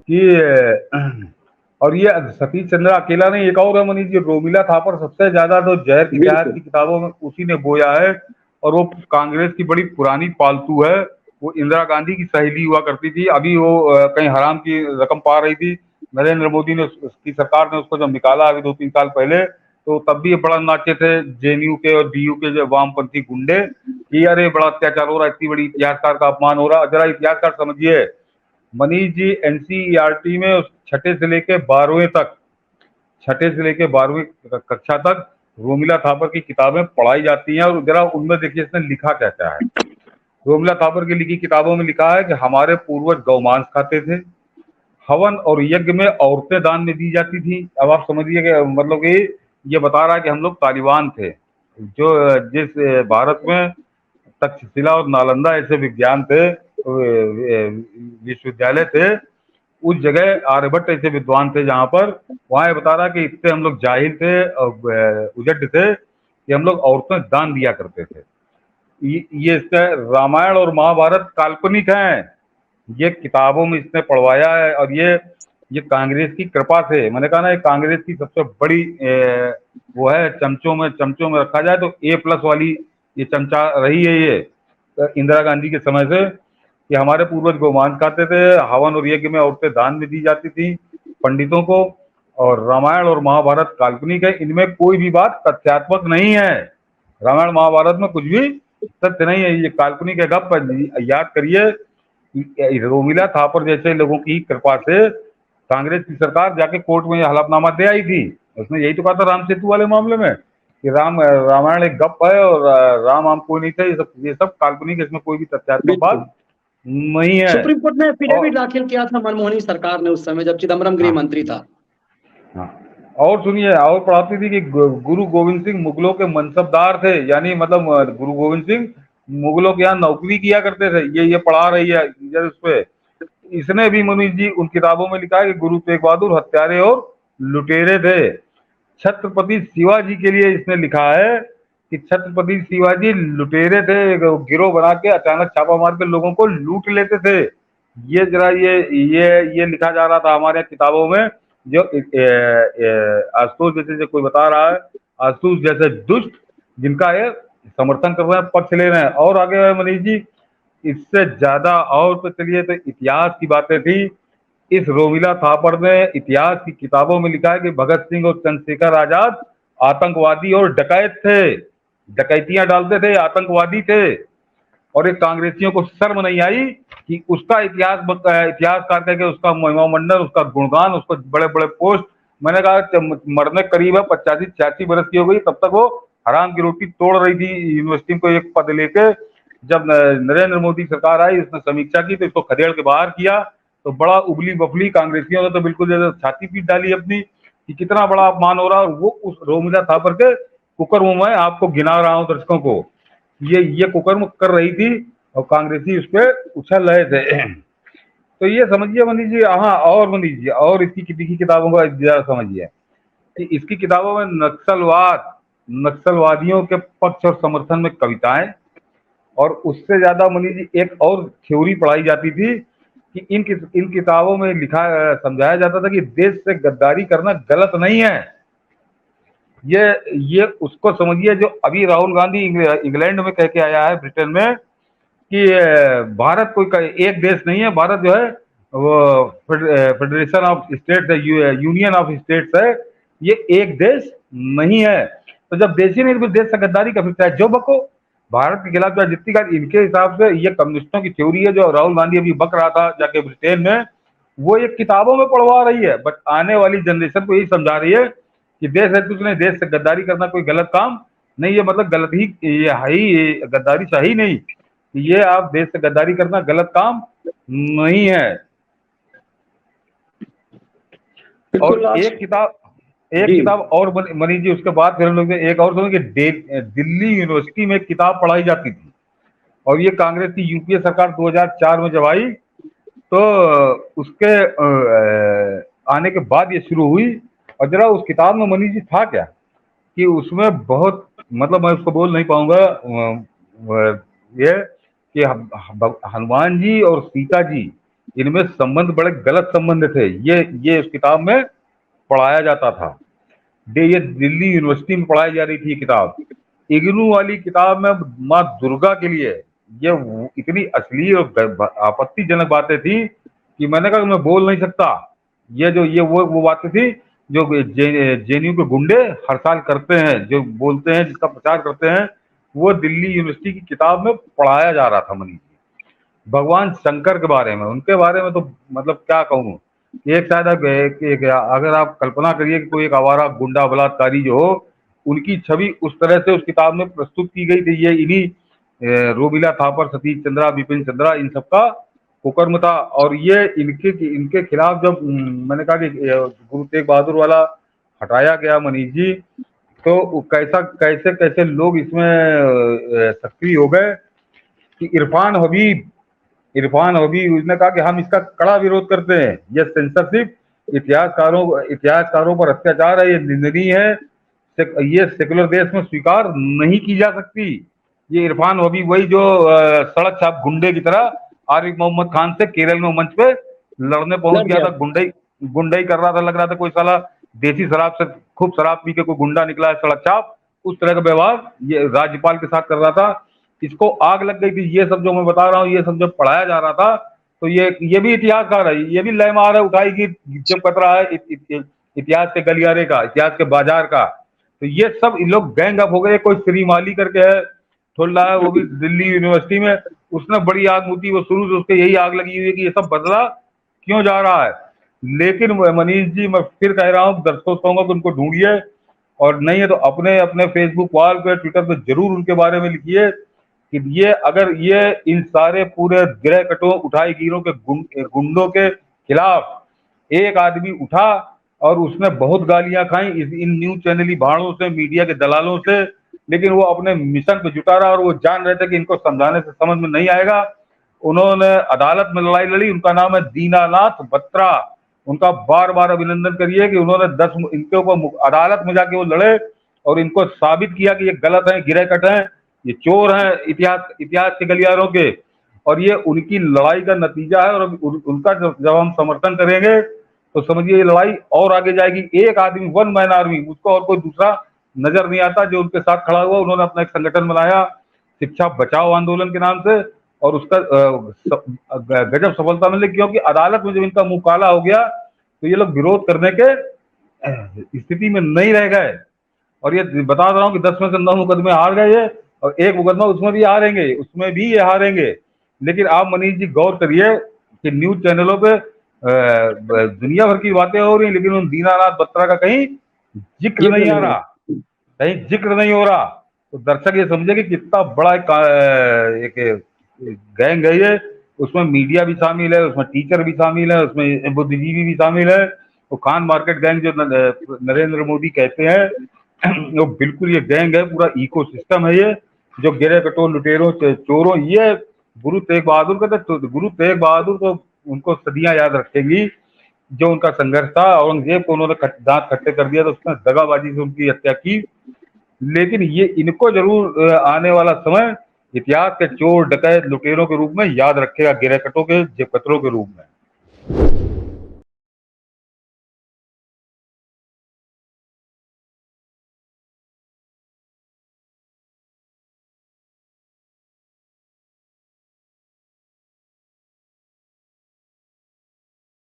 कि और ये सतीश चंद्र अकेला नहीं, एक और है मनीष जी, रोमिला थापर सबसे ज्यादा तो जहर की जहर बिल्कुल। की किताबों में उसी ने बोया है। और वो कांग्रेस की बड़ी पुरानी पालतू है। वो इंदिरा गांधी की सहेली हुआ करती थी। अभी वो कहीं हराम की रकम पा रही थी। नरेंद्र मोदी ने उसकी सरकार ने उसको जब निकाला अभी 2-3 साल पहले, तो तब भी ये बड़ा नाचे थे जेएनयू के और डीयू के जो वामपंथी गुंडे कि अरे बड़ा अत्याचार हो रहा है, इतनी बड़ी इतिहासकार का अपमान हो रहा है। जरा इतिहासकार समझिए मनीष जी, एनसीईआरटी में छठे से लेके 12वीं तक, छठे से लेके 12वीं कक्षा तक रोमिला थापर की किताबें पढ़ाई जाती हैं। और जरा उनमें देखिए इसने लिखा क्या क्या है। रोमिला थापर की लिखी किताबों में लिखा है कि हमारे पूर्वज गौमांस खाते थे, हवन और यज्ञ में औरतें दान में दी जाती थी। अब आप समझिए कि मतलब कि ये बता रहा है कि हम लोग तालिबान थे। जो जिस भारत में तक्षशिला और नालंदा ऐसे विज्ञान थे, विश्वविद्यालय थे, उस जगह आर्यभट्ट ऐसे विद्वान थे जहां पर, वहां ये बता रहा कि इतने हम लोग जाहिल थे और उजड थे कि हम लोग औरतें दान दिया करते थे। ये इसका रामायण और महाभारत काल्पनिक हैं। ये किताबों में इसने पढ़वाया है। और ये कांग्रेस की कृपा से, मैंने कहा ना, ये कांग्रेस की सबसे बड़ी वो है, चमचों में रखा जाए तो A+ वाली ये चमचा रही है ये इंदिरा गांधी के समय से, कि हमारे पूर्वज गोमांस खाते थे, हवन और यज्ञ में औरतें दान में दी जाती थी पंडितों को, और रामायण और महाभारत काल्पनिक है, इनमें कोई भी बात तथ्यात्मक नहीं है। रामायण महाभारत में कुछ भी सत्य नहीं है, ये काल्पनिक है, गप है। याद करिए रोमिला थापर जैसे लोगों की कृपा से कांग्रेस की सरकार जाके कोर्ट में हलफनामा दे आई थी। उसने यही तो कहा था राम सेतु वाले मामले में कि रामायण एक गप है और राम आम कोई नहीं थे, ये सब काल्पनिक है, इसमें कोई भी तथ्यात्मक बिल्कुल। बात नहीं है। सुप्रीम कोर्ट में और एफिडेविट दाखिल किया था मनमोहनी सरकार ने उस समय, जब चिदम्बरम गृह हाँ, मंत्री था। हाँ। और सुनिए, और पढ़ाती थी कि गुरु गोविंद सिंह मुगलों के मनसबदार थे, यानी मतलब गुरु गोविंद सिंह मुगलों के यहाँ नौकरी किया करते थे। ये पढ़ा रही है इस पे। इसने भी मनीष जी उन किताबों में लिखा है कि गुरु तेग बहादुर हत्यारे और लुटेरे थे। छत्रपति शिवाजी के लिए इसने लिखा है कि छत्रपति शिवाजी लुटेरे थे, गिरोह बना के अचानक छापा मार के लोगों को लूट लेते थे। ये जरा ये लिखा जा रहा था हमारे किताबों में। जो आशुतोष जैसे जो कोई बता रहा है, आशुतोष जैसे दुष्ट जिनका ये समर्थन कर रहे हैं, पक्ष ले रहे हैं। और आगे है मनीष जी, इससे ज्यादा और तो चलिए तो इतिहास की बातें थी। इस रोमिला थापर ने इतिहास की किताबों में लिखा है कि भगत सिंह और चंद्रशेखर आजाद आतंकवादी और डकैत थे, डकैतियां डालते थे, आतंकवादी थे। और एक कांग्रेसियों को शर्म नहीं आई कि उसका इतिहासकार करके उसका महिमा मंडन, उसका गुणगान, उसको बड़े बड़े पोस्ट। मैंने कहा मरने करीब है, 85-86 बरस की हो गई, तब तक वो हराम की रोटी तोड़ रही थी यूनिवर्सिटी को एक पद लेके। जब नरेंद्र मोदी सरकार आई, उसने समीक्षा की तो इसको खदेड़ के बाहर किया। तो बड़ा उबली बफली कांग्रेसियों ने तो बिल्कुल जैसे छाती पीट डाली अपनी कि कितना बड़ा अपमान हो रहा है। और वो उस रोमिला थापर के कुकर्म में आपको गिना रहा हूं दर्शकों को, ये कुकर्म कर रही थी और कांग्रेसी उस पर उछल रहे थे। तो ये समझिए मनीष जी। हाँ, और मनीष जी, और इसकी लिखी किताबों का जरा समझिए कि इसकी किताबों में नक्सलवादियों के पक्ष और समर्थन में कविताएं, और उससे ज्यादा मनीष जी एक और थ्योरी पढ़ाई जाती थी कि इन किताबों में लिखा समझाया जाता था कि देश से गद्दारी करना गलत नहीं है। ये उसको समझिए जो अभी राहुल गांधी इंग्लैंड में कह के आया है, ब्रिटेन में, कि भारत कोई एक देश नहीं है, भारत जो है वो फेडरेशन ऑफ स्टेट्स है, यूनियन ऑफ स्टेट्स है, ये एक देश नहीं है। तो जब देश ही नहीं तो देश से गद्दारी का फिर चाहे जो बको, भारत के खिलाफ जो जितनी का, इनके हिसाब से ये कम्युनिस्टों की थ्योरी है जो राहुल गांधी अभी बक रहा था जाके ब्रिटेन में, वो ये किताबों में पढ़वा रही है। बट आने वाली जनरेशन को यही समझा रही है कि देश है कुछ नहीं, देश से गद्दारी करना कोई गलत काम नहीं है, मतलब गलत ही ये है ही, गद्दारी सही नहीं, ये आप देश से गद्दारी करना गलत काम नहीं है। बिल्कुल। और आज एक जी। किताब और मनीष जी, उसके बाद फिर हम लोग एक और सुने कि दिल्ली यूनिवर्सिटी में एक किताब पढ़ाई जाती थी। और ये कांग्रेस की यूपीए सरकार 2004 में जब आई तो उसके आने के बाद ये शुरू हुई। और जरा उस किताब में मनीष जी था क्या कि उसमें बहुत, मतलब मैं उसको बोल नहीं पाऊंगा, ये कि हनुमान जी और सीता जी इनमें संबंध बड़े गलत संबंध थे। ये उस किताब में पढ़ाया जाता था। ये दिल्ली यूनिवर्सिटी में पढ़ाई जा रही थी ये किताब। इग्नू वाली किताब में माँ दुर्गा के लिए ये इतनी असली और आपत्तिजनक बातें थी कि मैंने कहा कि मैं बोल नहीं सकता। ये वो बातें थी जो जेएनयू के गुंडे हर साल करते हैं, जो बोलते हैं, जिसका प्रचार करते हैं, वो दिल्ली यूनिवर्सिटी की किताब में पढ़ाया जा रहा था मनीष जी। भगवान शंकर के बारे में, उनके बारे में तो मतलब क्या कहूँ। एक शायद अगर आप कल्पना करिए कि कोई एक आवारा गुंडा बलात्कारी जो हो, उनकी छवि उस तरह से उस किताब में प्रस्तुत की गई थी। ये इन्हीं रोबिला थापर, सतीश चंद्रा, बिपिन चंद्रा, इन सबका कुकर्म था। और ये इनके खिलाफ जब मैंने कहा कि गुरु तेग बहादुर वाला हटाया गया मनीष जी, तो कैसे कैसे लोग इसमें सक्रिय हो गए कि इरफान हबीब उसने कहा कि हम इसका कड़ा विरोध करते हैं। यह सेंसरशिप, इतिहासकारों पर अत्याचार है, ये निंदनीय है, ये सेकुलर देश में स्वीकार नहीं की जा सकती। ये इरफान हबीब वही जो सड़क छाप गुंडे की तरह आरिफ मोहम्मद खान से केरल में मंच पे लड़ने पहुंच लड़ गया गया। था। गुंडई कर रहा था, लग रहा था कोई साला देसी शराब से खूब शराब पी के कोई गुंडा निकला है सड़क छाप, उस तरह का व्यवहार ये राज्यपाल के साथ कर रहा था। इसको आग लग गई थी। ये सब जो मैं बता रहा हूँ, ये सब जब पढ़ाया जा रहा था, तो ये भी इतिहासकार है, ये भी लयमार है उठाई की जब कतरा है इतिहास के गलियारे का, इतिहास के बाजार का। तो ये सब इन लोग गैंग अप हो गए। कोई श्री माली करके है, ठुल्ला है, वो भी दिल्ली यूनिवर्सिटी में, उसने बड़ी आग मुती। वो शुरू से उसके यही आग लगी हुई है कि ये सब बदला क्यों जा रहा है। लेकिन मनीष जी, मैं फिर कह रहा हूँ, दर्शकों से कहूंगा कि उनको ढूंढिए, और नहीं है तो अपने अपने फेसबुक वॉल पे, ट्विटर पे जरूर उनके बारे में लिखिए कि ये इन सारे पूरे गिरह कटो उठाई गिरों के गुंडों के खिलाफ एक आदमी उठा और उसने बहुत गालियां खाई इन न्यूज चैनली भाड़ों से, मीडिया के दलालों से, लेकिन वो अपने मिशन पे जुटा रहा और वो जान रहे थे कि इनको समझाने से समझ में नहीं आएगा। उन्होंने अदालत में लड़ाई लड़ी। उनका नाम है दीनानाथ बत्रा। उनका बार बार अभिनंदन करिए कि उन्होंने इनके ऊपर अदालत में जाके वो लड़े और इनको साबित किया कि ये गलत है, गिरह कट है, ये चोर हैं इतिहास के गलियारों के। और ये उनकी लड़ाई का नतीजा है। और उनका जब हम समर्थन करेंगे तो समझिए ये लड़ाई और आगे जाएगी। एक आदमी, वन मैन आर्मी, उसको और कोई दूसरा नजर नहीं आता जो उनके साथ खड़ा हुआ। उन्होंने अपना एक संगठन बनाया शिक्षा बचाओ आंदोलन के नाम से, और उसका गजब सफलता मिली, क्योंकि अदालत में जब इनका मुंह काला हो गया तो ये लोग विरोध करने के स्थिति में नहीं रह गए। और ये बता रहा हूँ कि 10 में से 9 मुकदमे हार गए ये, और एक मुकदमा उसमें भी हारेंगे, उसमें भी ये हारेंगे। लेकिन आप मनीष जी गौर करिए कि न्यूज चैनलों पे दुनिया भर की बातें हो रही, लेकिन उन दीनानाथ बत्रा का कहीं जिक्र नहीं आ रहा, कहीं जिक्र नहीं हो रहा। तो दर्शक ये समझे कि कितना बड़ा एक गैंग है ये। उसमें मीडिया भी शामिल है, उसमें टीचर भी शामिल है, उसमें बुद्धिजीवी भी शामिल है। वो खान मार्केट गैंग जो नरेंद्र मोदी कहते हैं, वो बिल्कुल ये गैंग है, पूरा इकोसिस्टम है ये, जो गिरे कटोर लुटेरों चोरों। ये गुरु तेग बहादुर का, तो गुरु तेग बहादुर को उनको सदियां याद रखेंगी। जो उनका संघर्ष था, औरंगजेब को उन्होंने दांत खट्टे कर दिया, तो उसने दगाबाजी से उनकी हत्या की। लेकिन ये इनको जरूर आने वाला समय इतिहास के चोर डकैत लुटेरों के रूप में याद रखेगा, गिरहकटों के जेब कतरों के रूप में।